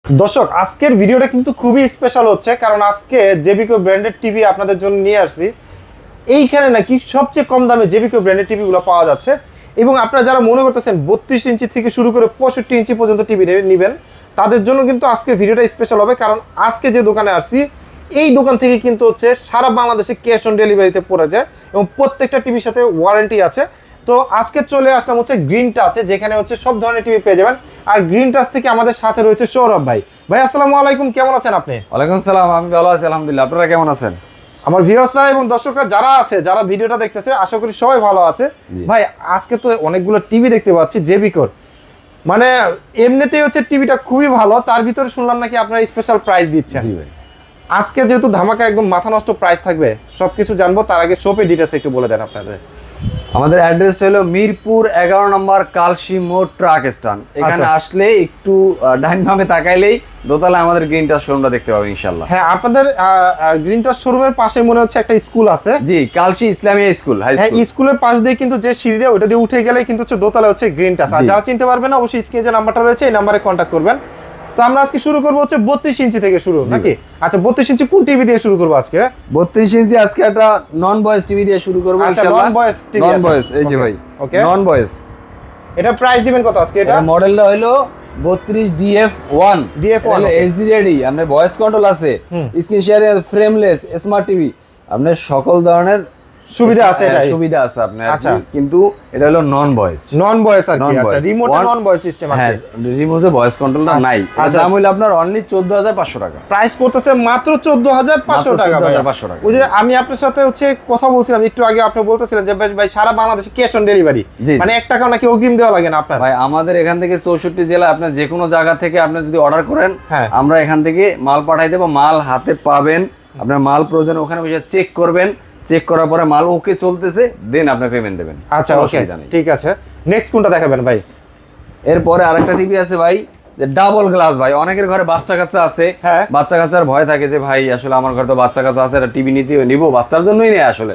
দর্শক আজকের ভিডিওটা কিন্তু খুবই স্পেশাল হচ্ছে, কারণ আজকে জেবিকো ব্র্যান্ডেড টিভি আপনাদের জন্য নিয়ে আসছি। এইখানে নাকি সবচেয়ে কম দামে জেবিকো ব্র্যান্ডেড টিভিগুলো পাওয়া যাচ্ছে, এবং আপনারা যারা মনে করতেছেন 32 ইঞ্চি থেকে শুরু করে 65 ইঞ্চি পর্যন্ত টিভি নেবেন, তাদের জন্য কিন্তু আজকের ভিডিওটা স্পেশাল হবে। কারণ আজকে যে দোকানে আসছি, এই দোকান থেকে কিন্তু হচ্ছে সারা বাংলাদেশে ক্যাশ অন ডেলিভারিতে পড়ে যায়, এবং প্রত্যেকটা টিভির সাথে ওয়ারেন্টি আছে। তো আজকে চলে আসলাম হচ্ছে গ্রিন টাচে, যেখানে হচ্ছে সব ধরনের টিভি পেয়ে যাবেন। আর গ্রিন টাচ থেকে আমাদের সাথে রয়েছে সৌরভ ভাই। ভাই আসসালামু আলাইকুম, কেমন আছেন আপনি? ওয়ালাইকুম সালাম, আমি ভালো আছি আলহামদুলিল্লাহ। আপনারা কেমন আছেন? আমার ভিউয়ার্সরা এবং দর্শকরা যারা ভিডিওটা দেখতেছে, আশা করি সবাই ভালো আছে। ভাই আজকে তো অনেকগুলো টিভি দেখতে পাচ্ছি জেবিকোর, মানে এমনিতেই হচ্ছে টিভিটা খুবই ভালো, তার ভিতরে শুনলাম নাকি আপনারা স্পেশাল প্রাইস দিচ্ছেন। আজকে যেহেতু ধামাকা একদম মাথা নষ্ট প্রাইস থাকবে, সবকিছু জানবো। তার আগে শপের ডিটেইলস একটু বলে দেন আপনাদের। আমাদের অ্যাড্রেসটা হলো মিরপুর 11 নম্বর কালশি মোড় ট্রাক স্ট্যান্ড। এখানে আসলে একটু ডাইন বামে তাকাইলেই দোতলায় আমাদের গ্রিন টাচ শোরুমটা দেখতে পাবেন ইনশাআল্লাহ। হ্যাঁ, আপনাদের গ্রিন টাচ শোরুমের পাশে মনে হচ্ছে একটা স্কুল আছে। জি, কালশি ইসলামিয়া স্কুল, হাই হ্যাঁ, স্কুল। স্কুলের পাশ দিয়ে কিন্তু যে সিঁড়ি ওটা দিয়ে উঠে গেলে কিন্তু হচ্ছে দোতলা হচ্ছে গ্রিন টাচ। আর যারা চিনতে পারবেন না, অবশ্যই স্ক্রিনে যে নাম্বারটা রয়েছে এই নাম্বারে কন্ট্যাক্ট করবেন। তো আমরা আজকে শুরু করবো হচ্ছে 32 ইঞ্চি থেকে শুরু নাকি? আচ্ছা, 32 ইঞ্চি কোন টিভি দিয়ে শুরু করবো আজকে? 32 ইঞ্চি আজকে একটা নন ভয়েস টিভি দিয়ে শুরু করব ইনশাআল্লাহ। নন ভয়েস টিভি, নন ভয়েস, এই যে ভাই, ওকে নন ভয়েস। এটা প্রাইস দিবেন কত আজকে? এটা মডেলটা হলো 32 DF1 হলো এইচডি রেডি। আপনার ভয়েস কন্ট্রোল আছে, screen share, frameless smart TV, আপনার সকল ধরনের সুবিধা আছে। এটা সুবিধা আছে আপনার, আচ্ছা, কিন্তু এটা হলো নন ভয়েস আর কি। আচ্ছা, রিমোটে নন ভয়েস সিস্টেম আছে। হ্যাঁ, রিমোটে ভয়েস কন্ট্রোলটা নাই। আচ্ছা, দাম হলো আপনার অনলি 14500 টাকা। প্রাইস পড়তেছে মাত্র 14500 টাকা। 14500 টাকা। ওই যে আমি আপনার সাথে হচ্ছে কথা বলছিলাম একটু আগে, আপনি বলতেছিলেন যে ভাই সারা বাংলাদেশে ক্যাশ অন ডেলিভারি, মানে 1 টাকাও নাকি অগ্রিম দেওয়া লাগে না আপনার। ভাই আমাদের এখান থেকে 64 জেলা, আপনার যে কোনো জায়গা থেকে আপনি যদি অর্ডার করেন, হ্যাঁ, আমরা এখান থেকে মাল পাঠাই দেব, মাল হাতে পাবেন। আপনার মাল প্রয়োজন ওখানে বসে চেক করবেন, চেক করার পরে মাল ওকে চলতেছে, দেন আপনি পেমেন্ট দেবেন। আচ্ছা, ওকে, ঠিক আছে। নেক্সট কোনটা দেখাবেন ভাই? এরপরে আরেকটা টিভি আছে ভাই, যে ডাবল গ্লাস। ভাই অনেকের ঘরে বাচ্চা কাচ্চা আছে, বাচ্চা কাচ্চার ভয় থাকে যে ভাই আসলে আমার ঘরে তো বাচ্চা কাচ্চা আছে, এটা টিভি নিব, বাচ্চার জন্যই নেই আসলে।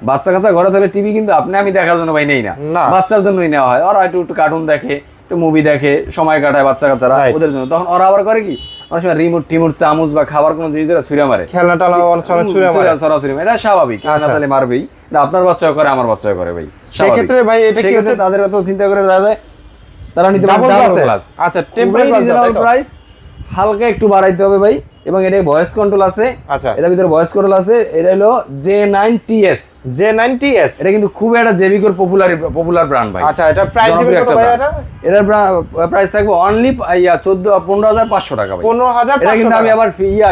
বাচ্চা কাচ্চা ঘরে থাকলে টিভি কিন্তু আমি দেখার জন্য ভাই নেই না, বাচ্চার জন্যই নেওয়া হয়। ওরা একটু কার্টুন দেখে, একটু মুভি দেখে, সময় কাটায় বাচ্চা কাচ্চারা, ওদের জন্য। তখন ওরা আবার করে কি, অনেক সময় রিমোট টিমোট চামচ বা খাবার কোনো জিনিস ছুঁড়ে মারে, খেলনাটা ছুঁড়ে মারে। এটা স্বাভাবিক, তাহলে মারবেই। এটা আপনার বাচ্চাও করে, আমার বাচ্চাও করে ভাই। সেক্ষেত্রে ভাই এটা কি হচ্ছে, তাদের অত চিন্তা করে তারা নিতে পারবে ডাবল গ্লাস। আচ্ছা, টেম্পারেচার প্রাইস হালকা একটু বাড়াইতে হবে ভাই। এবং এটা ভয়েস কন্ট্রোল আছে। আচ্ছা, এটার ভিতরে ভয়েস কন্ট্রোল আছে। এটা হলো J9TS। এটা কিন্তু খুব একটা জেবিকোর পপুলার ব্র্যান্ড ভাই। আচ্ছা, এটা প্রাইস দিবেন কত ভাই? এটার প্রাইস থাকবে অনলি 14500 টাকা ভাই। 15500। এটা কিন্তু আমি আবার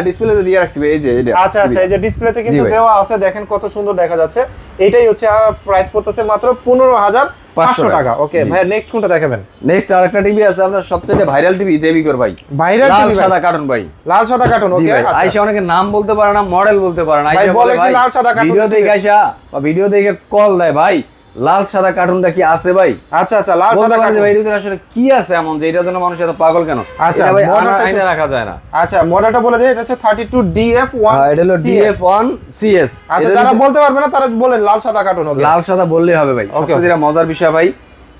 ডিসপ্লেতে দিয়ে রাখছি ভাই, এই যে এটা। আচ্ছা, এই যে ডিসপ্লেতে কিন্তু দেওয়া আছে, দেখেন কত সুন্দর দেখা যাচ্ছে। এটাই হচ্ছে প্রাইস পড়তেছে মাত্র 15500 টাকা। ওকে ভাই, নেক্সট কোনটা দেখাবেন? নেক্সট আরেকটা টিভি আছে আপনার সবচেয়ে ভাইরাল টিভি জেবিকোর ভাই, ভাইরাল টিভি, লাল সাদা কার্টুন ভাই, লাল সাদা কার্টুন। ওকে, আইসা অনেকে নাম বলতে পারে না, মডেল বলতে পারে না, আইসা বলে ভাই লাল সাদা কার্টুন। ভিডিও দেখে আইসা বা ভিডিও দেখে কল দেয়, ভাই লাল সাদা কার্টুনটা কি আছে ভাই? আচ্ছা, লাল সাদা কার্টুন ভাই, এটার আসলে কি আছে এমন যে এটার জন্য মানুষ এত পাগল কেন? আচ্ছা ভাই আইনা রাখা যায় না। আচ্ছা, মডেলটা বলে দেই, এটা হচ্ছে 32DF1। হ্যাঁ, এটা হলো DF1 CS। আচ্ছা, যারা বলতে পারবে না তারা বলেন লাল সাদা কার্টুন। ওকে, লাল সাদা বললেই হবে ভাই। সবচেয়ে মজার বিষয় ভাই,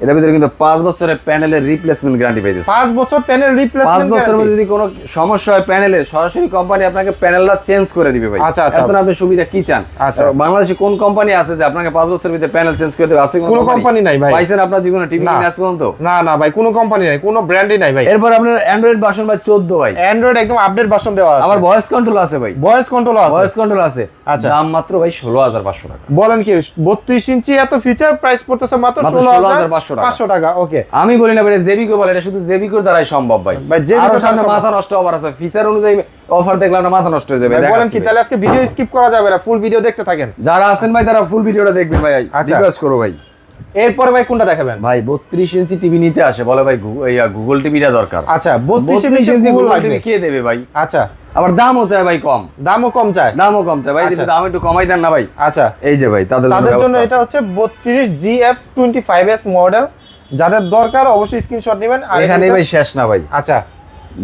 এর ভিতরে কিন্তু 5 বছরের প্যানেলের রিপ্লেসমেন্ট গ্যারান্টি পাইতেছে। 5 বছর প্যানেল রিপ্লেসমেন্ট। 5 বছরের মধ্যে যদি কোনো সমস্যা হয় প্যানেলে, সরাসরি কোম্পানি আপনাকে প্যানেলটা চেঞ্জ করে দিবে ভাই। আচ্ছা, এখন আপনি সুবিধা কি চান? আচ্ছা, বাংলাদেশে কোন কোম্পানি আছে যে আপনাকে 5 বছরের ভিতরে প্যানেল চেঞ্জ করে দেবে? আছে কোনো কোম্পানি নাই ভাই। পাইছেন আপনার জীবনে টিভি কিনে আজ পর্যন্ত? না ভাই, কোনো কোম্পানি নাই, কোনো ব্র্যান্ডই নাই ভাই। এরপর আপনার অ্যান্ড্রয়েড ভার্সন ভাই 14 ভাই, অ্যান্ড্রয়েড একদম আপডেট ভার্সন দেওয়া আছে। আমার ভয়েস কন্ট্রোল আছে ভাই, ভয়েস কন্ট্রোল আছে। আচ্ছা, দাম মাত্র ভাই 16500 টাকা। বলেন কি, 32 ইঞ্চি এত ফিচার, প্রাইস পড়তেছে মাত্র 16500 টাকা। ওকে, আমি বলি না ভাই জেবিকো বলে, এটা শুধু জেবিকোর দ্বারাই সম্ভব ভাই। জেবিকোর সামনে মাথা নষ্ট হবার আছে, ফিচার অনুযায়ী অফার দেখলাম না, মাথা নষ্ট হয়ে যাবে। বলেন কি, তাহলে আজকে ভিডিও স্কিপ করা যাবে না, ফুল ভিডিও দেখতে থাকেন। যারা আছেন ভাই তারা ফুল ভিডিওটা দেখবেন ভাই, রিকোয়েস্ট করো ভাই। এরপরে ভাই কোনটা দেখাবেন? ভাই 32 ইঞ্চি টিভি নিতে আসে বলে ভাই গুগল টিভিটা দরকার। আচ্ছা, 32 ইঞ্চি গুগল টিভি কে দেবে ভাই? আচ্ছা, আবার দামও চায় ভাই কম, দামও কম চায় ভাই, যদি দাম একটু কমাই দেন না ভাই। আচ্ছা, এই যে ভাই তাদের জন্য এটা হচ্ছে 32GF25S মডেল। যাদের দরকার অবশ্যই স্ক্রিনশট নেবেন। আর এখানে ভাই শেষ না ভাই। আচ্ছা,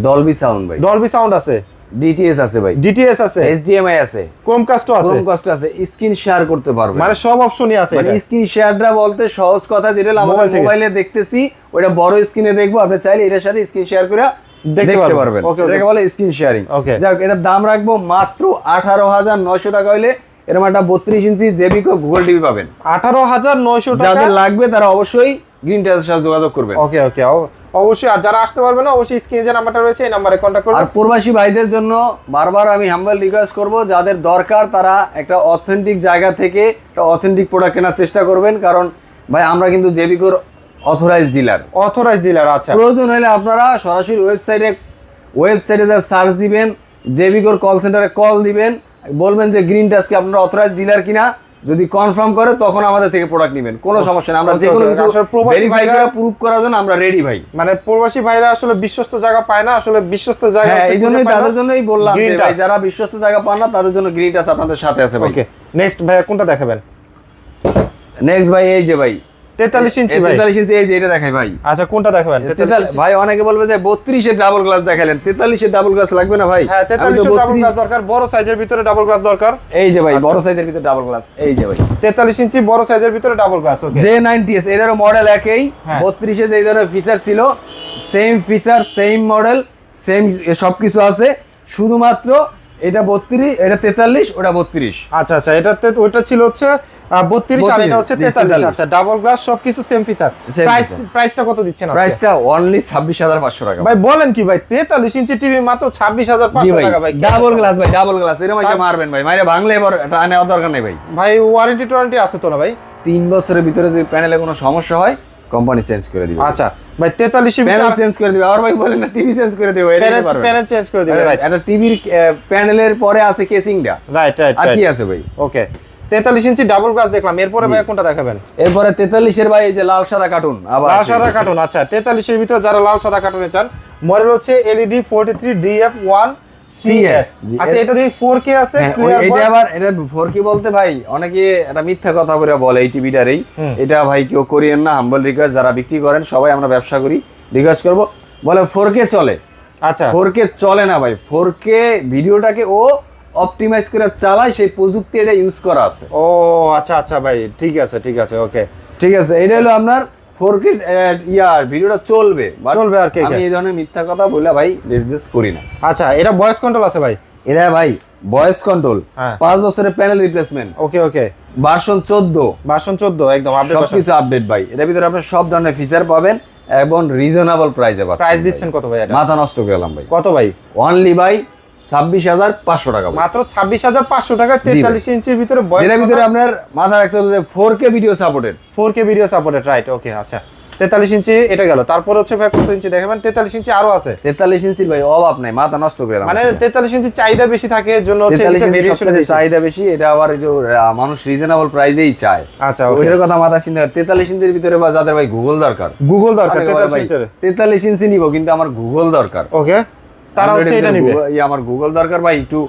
ডলবি সাউন্ড ভাই, ডলবি সাউন্ড আছে, ডিটিএস আছে ভাই, ডিটিএস আছে, এইচডিএমআই আছে, ক্রোমকাস্ট আছে, স্ক্রিন শেয়ার করতে পারবে, মানে সব অপশনই আছে। মানে স্ক্রিন শেয়ারটা বলতে সহজ কথা, যেটা আমাদের মোবাইলে দেখতেছি ওটা বড় স্ক্রিনে দেখবো, আপনি চাইলে এটার সাথে স্ক্রিন শেয়ার করে দেখতে পারবেন। এটাকে বলে স্ক্রিন শেয়ারিং। যাক, এটার দাম রাখবো মাত্র 18,900 টাকা হইলে এরকম একটা 32 ইঞ্চি জেবিকো গুগল টিভি পাবেন। 18,900 টাকা। যাদের লাগবে তারা অবশ্যই গ্রিন টাচের সাথে যোগাযোগ করবেন। ওকে অবশ্যই। আর যারা আসতে পারবে না অবশ্যই স্ক্রিনে যে নাম্বারটা রয়েছে এই নাম্বারে কন্টাক্ট করবেন। আর প্রবাসী ভাইদের জন্য বারবার আমি হাম্বল রিকোয়েস্ট করব, যাদের দরকার তারা একটা অথেন্টিক জায়গা থেকে একটা অথেন্টিক প্রোডাক্ট কেনার চেষ্টা করবেন, কারণ ভাই আমরা কিন্তু জেবিকোর অথরাইজড ডিলার। আচ্ছা, প্রয়োজন হলে আপনারা সরাসরি ওয়েবসাইটে সার্চ দিবেন, জেবিকোর কল সেন্টারে কল দিবেন, বলবেন যে গ্রিন টাচকে আপনারা অথরাইজড ডিলার কিনা, যদি কনফার্ম করে তখন আমাদের থেকে প্রোডাক্ট নেবেন, কোনো সমস্যা না। আমরা যে কোনো কিছু ভেরিফাই করে প্রুফ করার জন্য আমরা রেডি ভাই। মানে প্রবাসী ভাইরা আসলে বিশ্বস্ত জায়গা পায় না, আসলে বিশ্বস্ত জায়গা এই জন্যই তাদের জন্যই বললাম যে ভাই যারা বিশ্বস্ত জায়গা পান না তাদের জন্য গ্রিন টাচ আপনাদের সাথে আছে ভাই। ওকে, নেক্সট ভাই কোনটা দেখাবেন? নেক্সট ভাই এই যে ভাই 43 ইঞ্চি ভাই। 43 ইঞ্চি এই যে এটা দেখাই ভাই। আচ্ছা, কোনটা দেখাবেন? ভাই অনেকে বলবে যে 32 এর ডাবল গ্লাস দেখালেন, 43 এর ডাবল গ্লাস লাগবে না ভাই? হ্যাঁ, 43 এর ডাবল গ্লাস দরকার, বড় সাইজের ভিতরে ডাবল গ্লাস দরকার। এই যে ভাই বড় সাইজের ভিতরে ডাবল গ্লাস, এই যে ভাই 43 ইঞ্চি বড় সাইজের ভিতরে ডাবল গ্লাস। ওকে, J90s এটারও মডেল একই, 32 এ যেই ধরনের ফিচার ছিল same feature same model same সবকিছু আছে, শুধুমাত্র এটা 32, এটা 43, ওটা 32। আচ্ছা, এটাতে ওটা ছিল হচ্ছে 32 আর এটা হচ্ছে 43। আচ্ছা, ডাবল গ্লাস সবকিছু সেম ফিচার। প্রাইসটা কত দিচ্ছেন আজকে? প্রাইসটা অনলি 26,500 টাকা। ভাই বলেন কি ভাই, 43 ইঞ্চি টিভি মাত্র 26,500 টাকা ভাই। ডাবল গ্লাস ভাই, ডাবল গ্লাস এরকম একটা মারবেন ভাই, মাইরে ভাঙলে এবার এটা নেওয়ার দরকার নেই ভাই। ভাই ওয়ারেন্টি আছে তো না ভাই? 3 বছরের ভিতরে যদি প্যানেলে কোনো সমস্যা হয় কোম্পানি চেঞ্জ করে দিবে। আচ্ছা ভাই, 43 এর প্যানেল চেঞ্জ করে দিবে। আর ভাই বলেন না টিভি চেঞ্জ করে দিবে, এটা নিতে পারবেন। প্যানেল চেঞ্জ করে দিবে, রাইট। এটা টিভির প্যানেলের পরে আছে কেসিংটা, রাইট। আর কি আছে ভাই? ওকে, 43 ইঞ্চি ডাবল গ্লাস দেখলাম, এরপরে ভাই কোনটা দেখাবেন? এরপরে 43 এর ভাই এই যে লাল সাদা কার্টুন, আবার লাল সাদা কার্টুন। আচ্ছা, 43 এর ভিতরে যারা লাল সাদা কার্টুনে চান, মডেল হচ্ছে LED 43DF1CS। আচ্ছা, এটা দেখি 4K আছে, ক্লিয়ার। এটা আবার এটা 4K বলতে ভাই অনেকে এটা মিথ্যা কথা বলে বলে এই টিভিটারই। এটা ভাই কেউ করিয়েন না, হাম্বল রিকোয়েস্ট, যারা বিক্রি করেন সবাই আমরা ব্যবসা করি, রিকোয়েস্ট করব, বলে 4K চলে। আচ্ছা, 4K চলে না ভাই, 4K ভিডিওটাকে ও অপটিমাইজ করে চালায়, সেই প্রযুক্তি এটা ইউজ করা আছে। ও আচ্ছা ভাই, ঠিক আছে। ওকে, ঠিক আছে, এটা হলো আপনার 4K ভিডিওটা চলবে আর কি। আমি এই ধরনের মিথ্যা কথা বলে ভাই রিকোয়েস্ট করি না। আচ্ছা, এটা ভয়েস কন্ট্রোল আছে ভাই? এটা ভাই ভয়েস কন্ট্রোল, 5 বছরের প্যানেল রিপ্লেসমেন্ট। ওকে, ভার্সন 14 একদম আপডেট, সবকিছু আপডেট ভাই। এর ভিতরে আপনি সব ধরনের ফিচার পাবেন এবং রিজনেবল প্রাইসে পাবেন। প্রাইস দিচ্ছেন কত ভাই এটা? মাথা নষ্ট করে গেলাম ভাই। কত ভাই? অনলি ভাই 26,500 টাকা, মাত্র 26,500 টাকা। 43 ইঞ্চির ভিতরে ভয়েস, এর ভিতরে আপনার মাথা রাখতে হবে যে 4K ভিডিও সাপোর্টেড, রাইট। ওকে, আচ্ছা 43 ইঞ্চি এটা গেল, তারপর হচ্ছে ভাই কত ইঞ্চি দেখাবেন? 43 ইঞ্চি আরো আছে? 43 ইঞ্চির ভাই অভাব নাই, মাথা নষ্ট করে গেলাম। মানে 43 ইঞ্চি চাহিদা বেশি থাকে এর জন্য হচ্ছে এটা ভেরিয়েশন চাহিদা বেশি, এটা আবার যে মানুষ রিজনেবল প্রাইসেই চায়। আচ্ছা, ওইটার কথা মাথা চিন্তা। 43 ইঞ্চির ভিতরে বা যাদের ভাই গুগল দরকার 43 ইঞ্চি নিব কিন্তু আমার গুগল দরকার, ওকে, তারা হচ্ছে এটা নিবে। আমার গুগল দরকার ভাই, একটু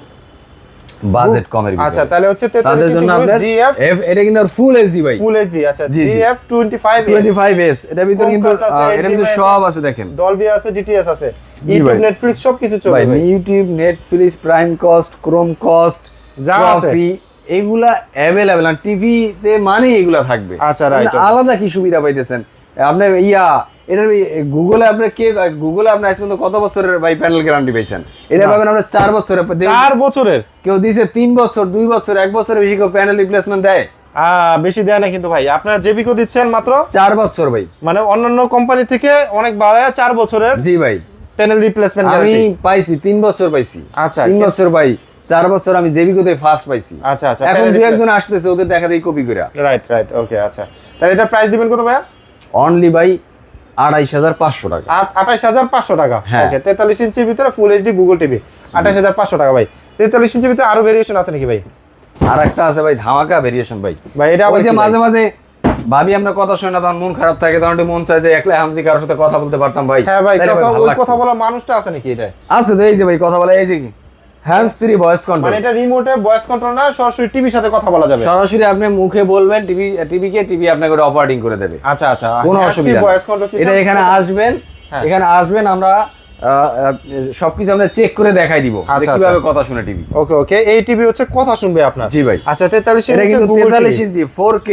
বাজেট কমের ভিতরে। আচ্ছা, তাহলে হচ্ছে 43 ইঞ্চি GF, এটা কিন্তু ফুল এইচডি ভাই, ফুল এইচডি। আচ্ছা, GF 25S, এটা ভিতর কিন্তু এর ভিতর সব আছে, দেখেন ডলবি আছে, DTS আছে, ইউটিউব নেটফ্লিক্স সবকিছু চলবে ভাই। YouTube Netflix prime cost Chrome cost যা আছে এগুলা अवेलेबल, আর টিভিতে মানে এগুলা থাকবে। আচ্ছা, রাইট। আলাদা কি সুবিধা পাইতেছেন আপনি? এটা গুগলে আপনি গুগলে আপনি আজ পর্যন্ত কত বছরের ভাই প্যানেল গ্যারান্টি পাইছেন? এটা পাবেন আমরা 4 বছরের। 4 বছরের কেউ দিছে 3 বছর 2 বছর 1 বছরের বেশি কেউ প্যানেল রিপ্লেসমেন্ট দেয়? বেশি দেয় না কিন্তু ভাই, আপনারা জেবিকো দিচ্ছেন মাত্র 4 বছর ভাই, মানে অন্যান্য কোম্পানি থেকে অনেক বাড়ায় 4 বছরের। জি ভাই, প্যানেল রিপ্লেসমেন্ট আমি পাইছি 3 বছর পাইছি। আচ্ছা, 3 বছর ভাই, 4 বছর আমি জেবিকোতে ফার্স্ট পাইছি। আচ্ছা, এখন দুই একজন আসতেছে, ওদের দেখা দেই কপি করে। রাইট। ওকে, আচ্ছা, তাহলে এটা প্রাইস দিবেন কত ভাইয়া? অনলি ভাই 28,500 টাকা। 28,500 টাকা। ওকে, 43 ইঞ্চির ভিতরে ফুল এইচডি গুগল টিভি 28,500 টাকা ভাই। 43 ইঞ্চির ভিতরে আরো ভেরিয়েশন আছে নাকি ভাই? আর একটা আছে ভাই, ধামাকা ভেরিয়েশন ভাই। এটা ওই যে মাঝে মাঝে ভাবি আমরা কথা শুনে না, তখন মন খারাপ থাকে, তখন মন চায় যে একলা হামজি কারোর সাথে কথা বলতে পারতাম ভাই। হ্যাঁ ভাই, কথা বলা মানুষটা আছে নাকি? এটা আছে তো, এই যে ভাই কথা বলা, এই যে কি হ্যান্ডস ফ্রি ভয়েস কন্ট্রোল, মানে এটা রিমোটে ভয়েস কন্ট্রোল না, সরাসরি টিভির সাথে কথা বলা যাবে। সরাসরি আপনি মুখে বলবেন, টিভি আপনাকে ওটা অপারেটিং করে দেবে। আচ্ছা, কোনো অসুবিধা নেই। এটা এখানে আসবেন, আমরা সবকিছু আমরা চেক করে দেখাই দিব কিভাবে কথা শুনে টিভি। ওকে, এই টিভি হচ্ছে কথা শুনবে আপনার? জি ভাই। আচ্ছা, 43 এটা কিন্তু 43 ইঞ্চি 4K,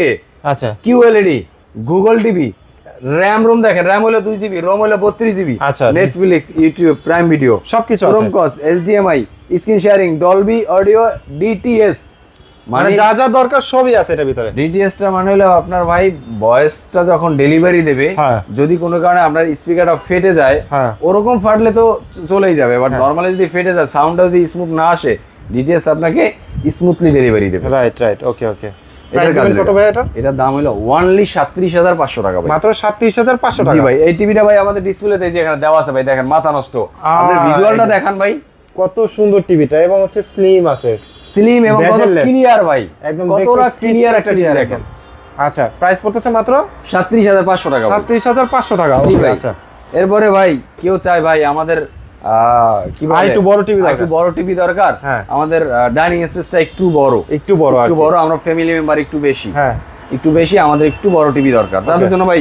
আচ্ছা, QLED Google TV RAM ROM দেখেন, র‍্যাম হলো 2 জিবি, রোম হলো 32 জিবি। আচ্ছা, নেটফ্লিক্স, ইউটিউব, প্রাইম ভিডিও সবকিছু আছে। Chromecast, HDMI, screen sharing, Dolby audio, DTS, মানে যা যা দরকার সবই আছে এটার ভিতরে। ডিটিএসটা মানে হলো আপনার ভাই ভয়েসটা যখন ডেলিভারি দেবে, যদি কোনো কারণে আপনার স্পিকারটা ফেটে যায়, ওরকম ফাটলে তো চলেই যাবে, বাট নরমালি যদি ফেটে যায়, সাউন্ডটা যদি স্মুথ না আসে, ডিটিএস আপনাকে স্মুথলি ডেলিভারি দেবে। রাইট রাইট, ওকে ওকে। প্রাইস দিবেন কত ভাই এটা? এটার দাম হলো অনলি 37,500 টাকা ভাই। মাত্র 37,500 টাকা। জি ভাই, এই টিভিটা ভাই আমাদের ডিসপ্লেতে যে এখানে দেওয়া আছে ভাই, দেখেন মাথা নষ্ট। আপনি ভিজুয়ালটা দেখান ভাই, কত সুন্দর টিভিটা, এবং হচ্ছে স্লিম আছে, স্লিম এবং কত ক্লিয়ার ভাই, একদম কতটা ক্লিয়ার একটা টিভি দেখেন। আচ্ছা, প্রাইস পড়তেছে মাত্র 37,500 টাকা। 37,500 টাকা। জি ভাই। আচ্ছা, এরপরে ভাই কেউ চায় ভাই আমাদের কি বলে, একটু বড় টিভি দরকার, একটু বড় টিভি দরকার, আমাদের ডাইনিং স্পেসটা একটু বড়, একটু বড়, আমরা ফ্যামিলি মেম্বার একটু বেশি, একটু বেশি, আমাদের একটু বড় টিভি দরকার, তাদের জন্য ভাই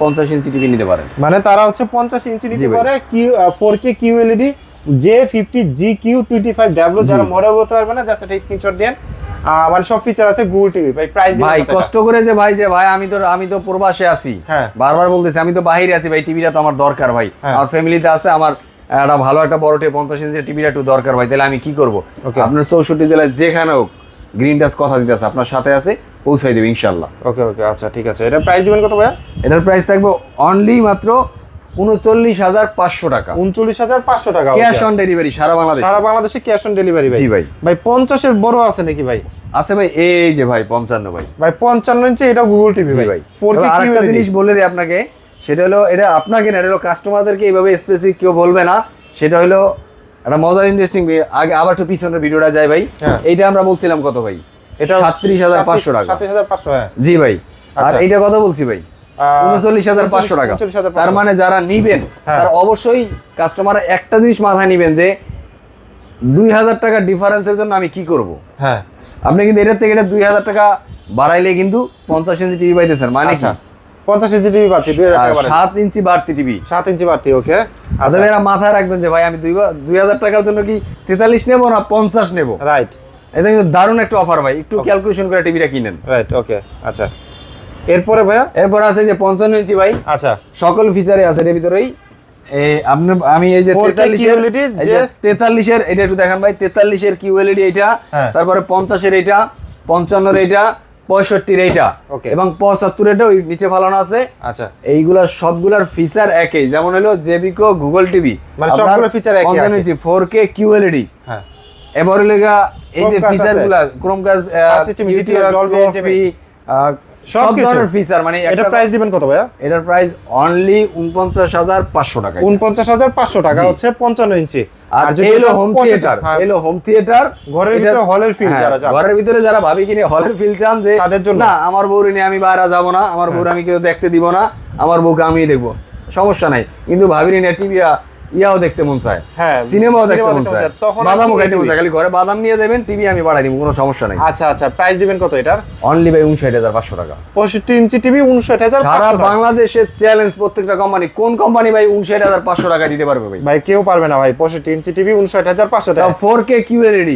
50 ইঞ্চি টিভি নিতে পারেন। মানে তারা হচ্ছে 50 ইঞ্চি নিতে পারে, কি 4K QLED J50GQ25W, যারা মডেল বলতে পারবে না, জাস্ট একটা স্ক্রিনশট দেন। মানে সব ফিচার আছে গুগল টিভি। ভাই প্রাইস দিন ভাই, কষ্ট করে যে ভাই আমি তো প্রবাসে আছি, বারবার বলতেছি আমি তো বাইরে আছি ভাই, টিভিটা তো আমার দরকার ভাই, আমার ফ্যামিলিতে আছে, আমার একটা ভালো একটা বড় 50 ইঞ্চি টিভিটা একটু দরকার ভাই, তাহলে আমি কি করব? আপনার 64 জেলায় যেখানে হোক গ্রিন টাচ কথা দিতেছে, আপনার সাথে আছে, পৌঁছাই দেবে ইনশাআল্লাহ। ওকে ওকে, আচ্ছা ঠিক আছে। এটার প্রাইস দিবেন কত ভাই? এটার প্রাইস থাকবে অনলি মাত্র 39,500 টাকা। 39,500 টাকা, ক্যাশ অন ডেলিভারি সারা বাংলাদেশে। সারা বাংলাদেশে ক্যাশ অন ডেলিভারি ভাই। জি ভাই। ভাই 50 এর বড় আছে নাকি ভাই? আছে ভাই, এই যে ভাই 55 ভাই। ভাই 55 ইঞ্চি, এটা গুগল টিভি ভাই। 4K আরেকটা জিনিস বলে দিই আপনাকে, সেটা হলো, এটা আপনাকে না, এটা হলো কাস্টমারদেরকে এইভাবে স্পেসিফিক কেউ বলবে না, সেটা হলো একটা মজার ইন্টারেস্টিং। আগে আবার একটু পিছনের ভিডিওটা যাই ভাই। এইটা আমরা বলছিলাম কত ভাই? এটা 37,500 টাকা। 37,500, হ্যাঁ। জি ভাই। আর এইটা কত বলছি ভাই? 39,500 টাকা। তার মানে যারা নিবেন তারা অবশ্যই, কাস্টমার একটা জিনিস মাথায় নিবেন যে 2,000 টাকা ডিফারেন্সের জন্য আমি কি করব? হ্যাঁ, আপনি কিন্তু এটার থেকে এটা 2,000 টাকা বাড়াইলে কিন্তু 50 ইঞ্চি টিভি পাইতেছেন, মানে কি 50 ইঞ্চি টিভি পাচ্ছি 2,000 টাকা বাড়াই, 7 ইঞ্চি বাড়তি টিভি, 7 ইঞ্চি বাড়তি। ওকে, আচ্ছা, এরা মাথায় রাখবেন যে ভাই আমি 2,000 টাকার জন্য কি 43 নেব না 50 নেব। রাইট, এটা কিন্তু দারুণ একটা অফার ভাই, একটু ক্যালকুলেশন করে টিভিটা কিনেন। রাইট, ওকে। আচ্ছা, এরপরে ভাইয়া? এরপর আছে যে 55 ইঞ্চি ভাই। আচ্ছা, সকল ফিচারে আছে এর ভিতরেই। আমি এই যে 43 এর এটা একটু দেখান ভাই, 43 এর QLED এইটা, তারপরে 50 এর এইটা, 55 এর এইটা, 65 এর এইটা, এবং 75 এরটা ওই নিচে ফালানো আছে। আচ্ছা, এইগুলা সবগুলার ফিচার একই, যেমন হলো জেবিকো গুগল টিভি, মানে সবগুলো ফিচার একই, 55 ইঞ্চি 4K QLED। হ্যাঁ, এবার লেগা এই যে ফিচারগুলা ক্রোমকাস্ট, ডলবি, সব ধরনের ফিচার, মানে এটা প্রাইস দিবেন কত ভাইয়া? এটার প্রাইস অনলি 49,500 টাকা। 49,500 টাকা হচ্ছে 55 ইঞ্চি। আর এলো হোম থিয়েটার, হোম থিয়েটার, ঘরের ভিতরে হলের ফিল, যারা ঘরের ভিতরে যারা ভাবি কিনে হলের ফিল চান, যে তাদের জন্য না, আমার বউরে নিয়ে আমি বাইরে যাব না, আমার বউরে আমি কেউ দেখতে দিব না, আমার বউকে আমি দেখবো, সমস্যা নাই, কিন্তু ভাবির নিয়ে টিভি ইয়াও দেখতে মন চায়, হ্যাঁ, সিনেমাও দেখতে মন চায়, বাদামও খাইতে মন চায়, খালি ঘরে বাদাম নিয়ে দেবেন, টিভি আমি বাড়াই দিব, কোনো সমস্যা নাই। আচ্ছা আচ্ছা, প্রাইস দিবেন কত এটার? অনলি ভাই 59,500 টাকা। 65 ইঞ্চি টিভি 59,500 সারা বাংলাদেশের চ্যালেঞ্জ, প্রত্যেকটা কোম্পানি, কোন কোম্পানি ভাই 59,500 টাকা দিতে পারবে ভাই? ভাই কেউ পারবে না ভাই, 65 ইঞ্চি টিভি 59,500 টাকা। 4K QLED,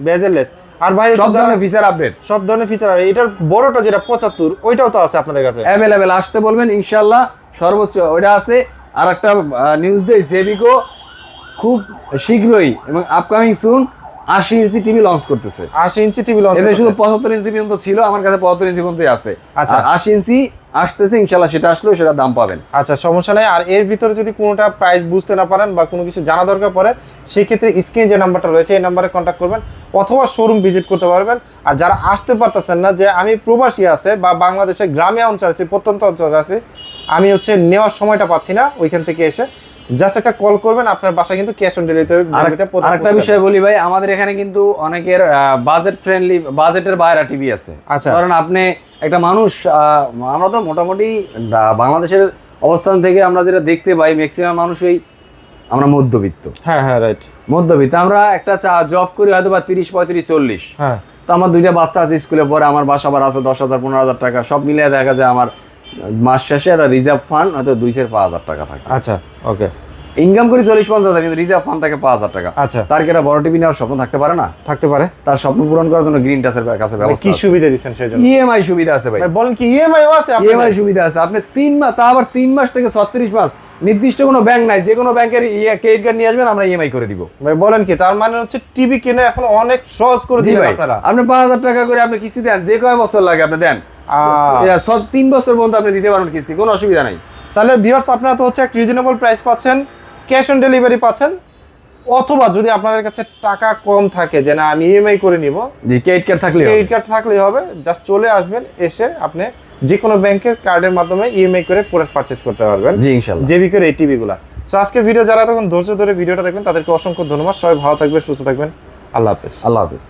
বেজেললেস, আর ভাই সব ধরনের ফিচার আপডেট, সব ধরনের ফিচার। এটার বড়টা যেটা 75, ওইটাও তো আছে আপনাদের কাছে अवेलेबल, আসতে বলবেন ইনশাআল্লাহ, সর্বোচ্চ ওইটা আছে। আর একটা নিউজ দেই, জেবিকো খুব শীঘ্রই এবং আপকামিং সুন 80 ইঞ্চি টিভি লঞ্চ করতেছে। 80 ইঞ্চি টিভি লঞ্চ, এটা শুধু 75 ইঞ্চি পর্যন্ত ছিল, আমার কাছে 75 ইঞ্চি পর্যন্তই আছে। আচ্ছা, 80 ইঞ্চি আসতেছে ইনশাআল্লাহ, সেটা আসলেও সেটা দাম পাবেন। আচ্ছা, সমস্যা নাই। আর এর ভিতরে যদি কোনোটা প্রাইস বুঝতে না পারেন বা কোনো কিছু জানা দরকার পড়ে, সেই ক্ষেত্রে স্ক্রিনে যে নাম্বারটা রয়েছে এই নাম্বারে কন্ট্যাক্ট করবেন, অথবা শোরুম ভিজিট করতে পারবেন। আর যারা আসতে পারতেছেন না, যে আমি প্রবাসী আছে বা বাংলাদেশের গ্রামে অঞ্চল আছে, প্রত্যন্ত অঞ্চল আছে, আমি হচ্ছে নেওয়ার সময়টা পাচ্ছি না, ওইখান থেকে এসে জাস্ট একটা কল করবেন, আপনার বাসায় কিন্তু ক্যাশ অন ডেলিভারিতে। আরেকটা বিষয় বলি ভাই, আমাদের এখানে কিন্তু অনেকের বাজেট ফ্রেন্ডলি, বাজেটের বাইরে টিভি আছে। আচ্ছা, কারণ আপনি একটা মানুষ, আমরা তো মোটামুটি বাংলাদেশের অবস্থান থেকে আমরা যেটা দেখতে পাই, ম্যাক্সিমাম মানুষই আমরা মধ্যবিত্ত। হ্যাঁ হ্যাঁ, রাইট, মধ্যবিত্ত। আমরা একটা জব করি হয়তো বা 30, 35, 40। হ্যাঁ, তো আমার 2টা বাচ্চা আছে স্কুলে পড়ে, আমার বাসা ভাড়া আছে 10,000, 15,000 টাকা, সব মিলিয়ে দেখা যায় আমার মাস শেষে একটা রিজার্ভ ফান্ড হয়তো 2,000-5,000 টাকা থাকে। আচ্ছা, ওকে। ইনকাম করি 40-50 কিন্তু রিজার্ভ ফান্ড থাকে 5,000 টাকা। আচ্ছা, তার কি একটা বড় টিভি নেওয়ার স্বপ্ন থাকতে পারে না? থাকতে পারে। তার স্বপ্ন পূরণ করার জন্য গ্রিন টাচের কাছে ব্যবস্থা কি সুবিধা দিচ্ছেন সেই জন্য? ইএমআই সুবিধা আছে ভাই। বলেন কি ইএমআই আছে? ইএমআই সুবিধা আছে। আপনি 3 মাস, তা আবার 3 মাস থেকে 36 মাস, নির্দিষ্ট কোনো ব্যাংক নাই, যে কোনো ব্যাংকের ক্রেডিট কার্ড নিয়ে আসবেন, আমরা ইএমআই করে দিব ভাই। বলেন কি, তার মানে হচ্ছে টিভি কিনে এখন অনেক সহজ করে দিলেন আপনারা। আপনি 5,000 টাকা করে আপনি কিস্তি দেন, যে কয় বছর লাগে আপনি দেন, 3 বছর পর্যন্ত আপনি দিতে পারবেন কিস্তি, কোনো অসুবিধা নাই। তাহলে ভিউয়ার্স, আপনারা তো হচ্ছে একটা রিজনেবল প্রাইস পাচ্ছেন, ক্যাশ অন ডেলিভারি পাচ্ছেন, অথবা যদি আপনাদের কাছে টাকা কম থাকে যে না আমি ইএমআই করে নিব, জি ক্রেডিট কার্ড থাকলেই হবে, জাস্ট চলে আসবেন, এসে আপনি যে কোনো ব্যাংকের কার্ডের মাধ্যমে ইএমআই করে প্রোডাক্ট পারচেজ করতে পারবেন। জি ইনশাআল্লাহ। জেবিকোর এই টিভিগুলা। সো আজকের ভিডিও যারা তখন ধৈর্য ধরে ভিডিওটা দেখবেন তাদেরকে অসংখ্য ধন্যবাদ। সবাই ভালো থাকবেন, সুস্থ থাকবেন। আল্লাহ হাফেজ। আল্লাহ হাফেজ।